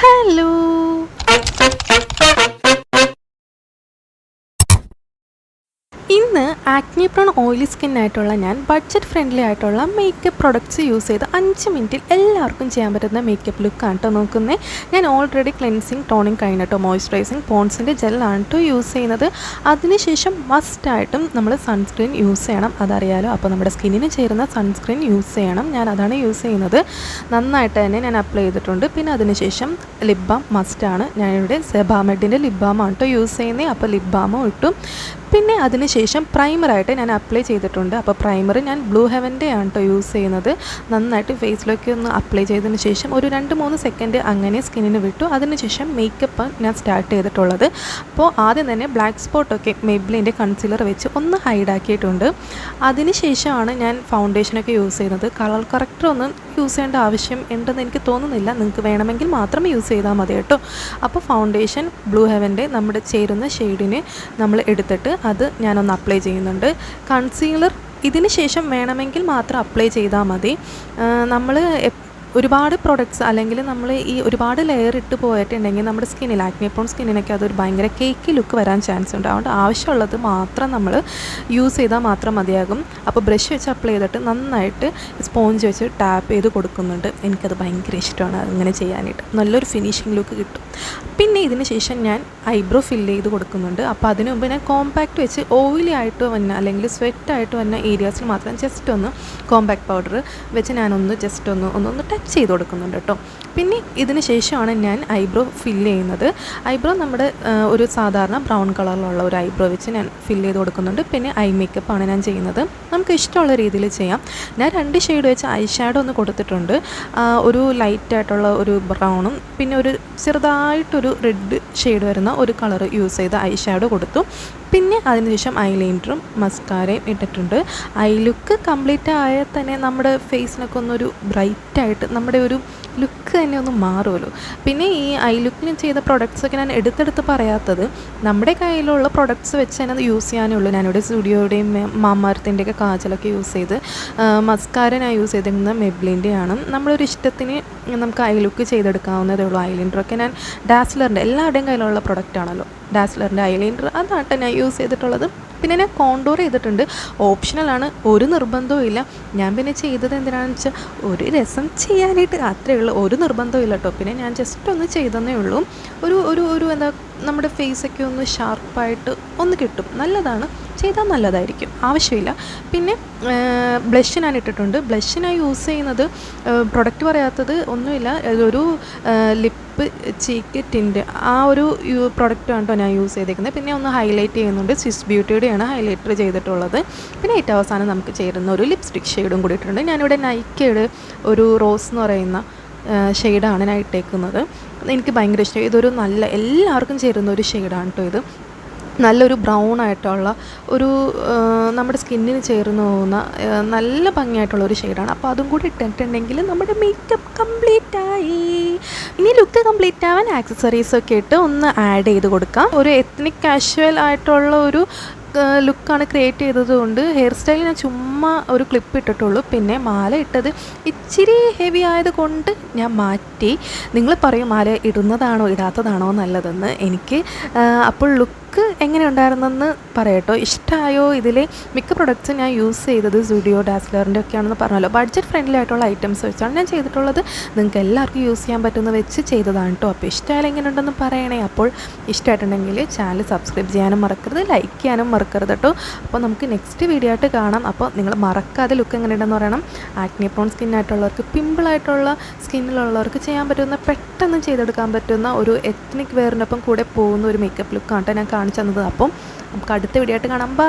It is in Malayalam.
Hello. ഇന്ന് ആക്നെ പ്രോൺ ഓയിലി സ്കിന്നായിട്ടുള്ള ഞാൻ ബഡ്ജറ്റ് ഫ്രണ്ട്ലി ആയിട്ടുള്ള മേക്കപ്പ് പ്രൊഡക്ട്സ് യൂസ് ചെയ്ത് 5 മിനിറ്റിൽ എല്ലാവർക്കും ചെയ്യാൻ പറ്റുന്ന മേക്കപ്പ് ലുക്കാണ് കേട്ടോ നോക്കുന്നത്. ഞാൻ ഓൾറെഡി ക്ലെൻസിങ് ടോണിങ് കഴിഞ്ഞിട്ടോ മോയ്സ്ചറൈസിങ് പോൺസിൻ്റെ ജെല്ലാണ് കേട്ടോ യൂസ് ചെയ്യുന്നത്. അതിനുശേഷം മസ്റ്റായിട്ടും നമ്മൾ സൺസ്ക്രീൻ യൂസ് ചെയ്യണം, അതറിയാലോ. അപ്പോൾ നമ്മുടെ സ്കിന്നിന് ചേരുന്ന സൺസ്ക്രീൻ യൂസ് ചെയ്യണം. ഞാൻ അതാണ് യൂസ് ചെയ്യുന്നത്. നന്നായിട്ട് തന്നെ ഞാൻ അപ്ലൈ ചെയ്തിട്ടുണ്ട്. പിന്നെ അതിനുശേഷം ലിപ് ബാം മസ്റ്റാണ്. ഞാനിവിടെ സെബാമെഡിൻ്റെ ലിപ് ബാമാണ് കേട്ടോ യൂസ് ചെയ്യുന്നത്. അപ്പോൾ ലിപ് ബാമും ഇട്ടു. പിന്നെ അതിനുശേഷം പ്രൈമറായിട്ട് ഞാൻ അപ്ലൈ ചെയ്തിട്ടുണ്ട്. അപ്പോൾ പ്രൈമർ ഞാൻ ബ്ലൂ ഹെവൻ്റെ ആണ് കേട്ടോ യൂസ് ചെയ്യുന്നത്. നന്നായിട്ട് ഫേസിലേക്ക് ഒന്ന് അപ്ലൈ ചെയ്തതിന് ശേഷം ഒരു 2-3 സെക്കൻഡ് അങ്ങനെ സ്കിന്നിന് വിട്ടു. അതിനുശേഷം മേക്കപ്പ് ഞാൻ സ്റ്റാർട്ട് ചെയ്തിട്ടുള്ളത്. അപ്പോൾ ആദ്യം തന്നെ ബ്ലാക്ക് സ്പോട്ടൊക്കെ മെബ്ലിൻ്റെ കൺസീലർ വെച്ച് ഒന്ന് ഹൈഡാക്കിയിട്ടുണ്ട്. അതിനുശേഷമാണ് ഞാൻ ഫൗണ്ടേഷനൊക്കെ യൂസ് ചെയ്യുന്നത്. കളർ കറക്റ്റർ ഒന്നും യൂസ് ചെയ്യേണ്ട ആവശ്യം ഉണ്ടെന്ന് എനിക്ക് തോന്നുന്നില്ല. നിങ്ങൾക്ക് വേണമെങ്കിൽ മാത്രം യൂസ് ചെയ്താൽ മതി കേട്ടോ. അപ്പോൾ ഫൗണ്ടേഷൻ ബ്ലൂ ഹെവൻ്റെ നമ്മുടെ ചേരുന്ന ഷെയ്ഡിന് നമ്മൾ എടുത്തിട്ട് അത് ഞാനൊന്ന് അപ്ലൈ ചെയ്യുന്നുണ്ട്. കൺസീലർ ഇതിന് ശേഷം വേണമെങ്കിൽ മാത്രം അപ്ലൈ ചെയ്താൽ മതി. നമ്മൾ ഒരുപാട് പ്രൊഡക്ട്സ് അല്ലെങ്കിൽ നമ്മൾ ഈ ഒരുപാട് ലെയർ ഇട്ട് പോയിട്ടുണ്ടെങ്കിൽ നമ്മുടെ സ്കിന്നിൽ ആക്നെ പ്രോൺ സ്കിന്നിനൊക്കെ അതൊരു ഭയങ്കര കേക്കി ലുക്ക് വരാൻ ചാൻസ് ഉണ്ട്. അതുകൊണ്ട് ആവശ്യമുള്ളത് മാത്രം നമ്മൾ യൂസ് ചെയ്താൽ മാത്രം മതിയാകും. അപ്പോൾ ബ്രഷ് വെച്ച് അപ്ലൈ ചെയ്തിട്ട് നന്നായിട്ട് സ്പോഞ്ച് വെച്ച് ടാപ്പ് ചെയ്ത് കൊടുക്കുന്നുണ്ട്. എനിക്കത് ഭയങ്കര ഇഷ്ടമാണ് അങ്ങനെ ചെയ്യാനായിട്ട്. നല്ലൊരു ഫിനിഷിംഗ് ലുക്ക് കിട്ടും. പിന്നെ ഇതിന് ശേഷം ഞാൻ ഐബ്രോ ഫില്ല് ചെയ്ത് കൊടുക്കുന്നുണ്ട്. അപ്പോൾ അതിന് മുമ്പ് ഞാൻ കോമ്പാക്റ്റ് വെച്ച് ഓയിലി ആയിട്ട് വന്ന അല്ലെങ്കിൽ സ്വെറ്റായിട്ട് വന്ന ഏരിയാസിൽ മാത്രം ജസ്റ്റ് ഒന്ന് കോമ്പാക്റ്റ് പൗഡർ വെച്ച് ഞാനൊന്ന് ജസ്റ്റ് ഒന്ന് ടച്ച് ചെയ്ത് കൊടുക്കുന്നുണ്ട് കേട്ടോ. പിന്നെ ഇതിന് ശേഷമാണ് ഞാൻ ഐബ്രോ ഫില്ല് ചെയ്യുന്നത്. ഐബ്രോ നമ്മുടെ ഒരു സാധാരണ ബ്രൗൺ കളറിലുള്ള ഒരു ഐബ്രോ വെച്ച് ഞാൻ ഫില്ല് ചെയ്ത് കൊടുക്കുന്നുണ്ട്. പിന്നെ ഐ മേക്കപ്പാണ് ഞാൻ ചെയ്യുന്നത്. നമുക്ക് ഇഷ്ടമുള്ള രീതിയിൽ ചെയ്യാം. ഞാൻ 2 ഷെയ്ഡ് വെച്ച് ഐ ഷാഡോ ഒന്ന് കൊടുത്തിട്ടുണ്ട്. ഒരു ലൈറ്റായിട്ടുള്ള ഒരു ബ്രൗണും പിന്നെ ഒരു ചെറുതായിട്ടൊരു റെഡ് ഷെയ്ഡ് വരുന്ന ഒരു കളർ യൂസ് ചെയ്ത് ഐ ഷാഡോ കൊടുത്തു. പിന്നെ അതിനുശേഷം ഐലൈനറും മസ്കാരയും ഇട്ടിട്ടുണ്ട്. ഐ ലുക്ക് കംപ്ലീറ്റ് ആയാൽ തന്നെ നമ്മുടെ ഫേസിനൊക്കെ ഒന്നൊരു ബ്രൈറ്റായിട്ട് നമ്മുടെ ഒരു ലുക്ക് തന്നെ ഒന്ന് മാറുമല്ലോ. പിന്നെ ഈ ഐ ലുക്കിന് ചെയ്ത പ്രൊഡക്ട്സൊക്കെ ഞാൻ എടുത്തെടുത്ത് പറയാത്തത് നമ്മുടെ കയ്യിലുള്ള പ്രൊഡക്ട്സ് വെച്ച് തന്നെ അത് യൂസ് ചെയ്യാനേ ഉള്ളൂ. ഞാനിവിടെ സ്റ്റുഡിയോയുടെയും മാമാർത്തിൻ്റെയൊക്കെ കാജലൊക്കെ യൂസ് ചെയ്ത് മസ്കാര ഞാൻ യൂസ് ചെയ്തിരുന്നത് മെബ്ലിൻ്റെയാണ്. നമ്മളൊരു ഇഷ്ടത്തിന് നമുക്ക് ഐ ലുക്ക് ചെയ്തെടുക്കാവുന്നതേ ഉള്ളൂ. ഐലൈനറൊക്കെ ഞാൻ ഡാസ്ലറിൻ്റെ എല്ലാവരുടെയും കയ്യിലുള്ള പ്രൊഡക്റ്റാണല്ലോ ഡാസ്ലറിൻ്റെ ഐലൈനർ, അതാണ് ഞാൻ യൂസ് ചെയ്തിട്ടുള്ളത്. പിന്നെ ഞാൻ കോണ്ടൂർ ചെയ്തിട്ടുണ്ട്. ഓപ്ഷണലാണ്, ഒരു നിർബന്ധവും ഇല്ല. ഞാൻ പിന്നെ ചെയ്തത് എന്തിനാണെന്ന് വെച്ചാൽ ഒരു രസം ചെയ്യാനായിട്ട്, അത്രയേ ഉള്ളൂ. ഒരു നിർബന്ധവും ഇല്ല കേട്ടോ. പിന്നെ ഞാൻ ജസ്റ്റ് ഒന്ന് ചെയ്തതേ ഉള്ളൂ. ഒരു എന്താ നമ്മുടെ ഫേസൊക്കെ ഒന്ന് ഷാർപ്പായിട്ട് ഒന്ന് കിട്ടും. നല്ലതാണ്, ചെയ്താൽ നല്ലതായിരിക്കും, ആവശ്യമില്ല. പിന്നെ ബ്ലഷ് ഞാൻ ഇട്ടിട്ടുണ്ട്. ബ്ലഷ് ഞാൻ യൂസ് ചെയ്യുന്നത് പ്രൊഡക്റ്റ് പറയാത്തത് ഒന്നുമില്ല, ഒരു ലിപ്പ് ചീക്ക് ടിൻ്റ് ആ ഒരു പ്രൊഡക്റ്റാണ് കേട്ടോ ഞാൻ യൂസ് ചെയ്തേക്കുന്നത്. പിന്നെ ഒന്ന് ഹൈലൈറ്റ് ചെയ്യുന്നുണ്ട്. സ്വിസ് ബ്യൂട്ടിയുടെയാണ് ഹൈലൈറ്റർ ചെയ്തിട്ടുള്ളത്. പിന്നെ ഏറ്റവും അവസാനം നമുക്ക് ചേരുന്ന ഒരു ലിപ്സ്റ്റിക് ഷെയ്ഡും കൂടി ഇട്ടിട്ടുണ്ട്. ഞാനിവിടെ നൈക്കയുടെ ഒരു റോസ് എന്ന് പറയുന്ന ഷെയ്ഡാണ് ഞാൻ ഇട്ടേക്കുന്നത്. എനിക്ക് ഭയങ്കര ഇഷ്ടമായി. ഇതൊരു നല്ല എല്ലാവർക്കും ചേരുന്ന ഒരു ഷെയ്ഡാണ് കേട്ടോ ഇത്. നല്ലൊരു ബ്രൗൺ ആയിട്ടുള്ള ഒരു നമ്മുടെ സ്കിന്നിന് ചേർന്ന് പോകുന്ന നല്ല ഭംഗിയായിട്ടുള്ള ഒരു ഷെയ്ഡാണ്. അപ്പോൾ അതും കൂടി ഇട്ടിട്ടുണ്ടെങ്കിൽ നമ്മുടെ മേക്കപ്പ് കംപ്ലീറ്റ് ആയി. ഇനി ലുക്ക് കംപ്ലീറ്റ് ആവാൻ ആക്സസറീസൊക്കെ ഇട്ട് ഒന്ന് ആഡ് ചെയ്ത് കൊടുക്കാം. ഒരു എത്നിക് കാഷ്വൽ ആയിട്ടുള്ള ഒരു ലുക്കാണ് ക്രിയേറ്റ് ചെയ്തതുകൊണ്ട് ഹെയർ സ്റ്റൈൽ ഞാൻ ചുമ്മാ ഒരു ക്ലിപ്പ് ഇട്ടിട്ടുള്ളൂ. പിന്നെ മാല ഇട്ടത് ഇച്ചിരി ഹെവി ആയതുകൊണ്ട് ഞാൻ മാറ്റി. നിങ്ങൾ പറയും മാല ഇടുന്നതാണോ ഇടാത്തതാണോ നല്ലതെന്ന്. എനിക്ക് അപ്പോൾ ലുക്ക് എങ്ങനെ ഉണ്ടായിരുന്നെന്ന് പറയട്ടോ. ഇഷ്ടമായോ? ഇതിലെ മിക്ക പ്രൊഡക്ട്സും ഞാൻ യൂസ് ചെയ്തത് സ്റ്റുഡിയോ ഡാസ്ലറിൻ്റെ ഒക്കെയാണെന്ന് പറഞ്ഞല്ലോ. ബഡ്ജറ്റ് ഫ്രണ്ട്ലി ആയിട്ടുള്ള ഐറ്റംസ് വെച്ചാണ് ഞാൻ ചെയ്തിട്ടുള്ളത്. നിങ്ങൾക്ക് എല്ലാവർക്കും യൂസ് ചെയ്യാൻ പറ്റുന്ന വെച്ച് ചെയ്തതാണ് കേട്ടോ. അപ്പോൾ ഇഷ്ടമായാലും എങ്ങനെ ഉണ്ടെന്ന് പറയണേ. അപ്പോൾ ഇഷ്ടമായിട്ടുണ്ടെങ്കിൽ ചാനൽ സബ്സ്ക്രൈബ് ചെയ്യാനും മറക്കരുത്, ലൈക്ക് ചെയ്യാനും മറക്കരുത് കേട്ടോ. അപ്പോൾ നമുക്ക് നെക്സ്റ്റ് വീഡിയോ ആയിട്ട് കാണാം. അപ്പോൾ നിങ്ങൾ മറക്കാതെ ലുക്ക് എങ്ങനെയുണ്ടെന്ന് പറയണം. ആക്നെ പ്രോൺ സ്കിന്നായിട്ടുള്ളവർക്ക്, പിമ്പിളായിട്ടുള്ള സ്കിന്നിലുള്ളവർക്ക് ചെയ്യാൻ പറ്റുന്ന, പെട്ടെന്ന് ചെയ്തെടുക്കാൻ പറ്റുന്ന ഒരു എത്നിക് വെയറിനൊപ്പം കൂടെ പോകുന്ന ഒരു മേക്കപ്പ് ലുക്കാണ് ഞാൻ കാണിച്ചു തന്നത്. അപ്പം നമുക്ക് അടുത്ത വീഡിയോ ആയിട്ട് കാണാം. ബൈ.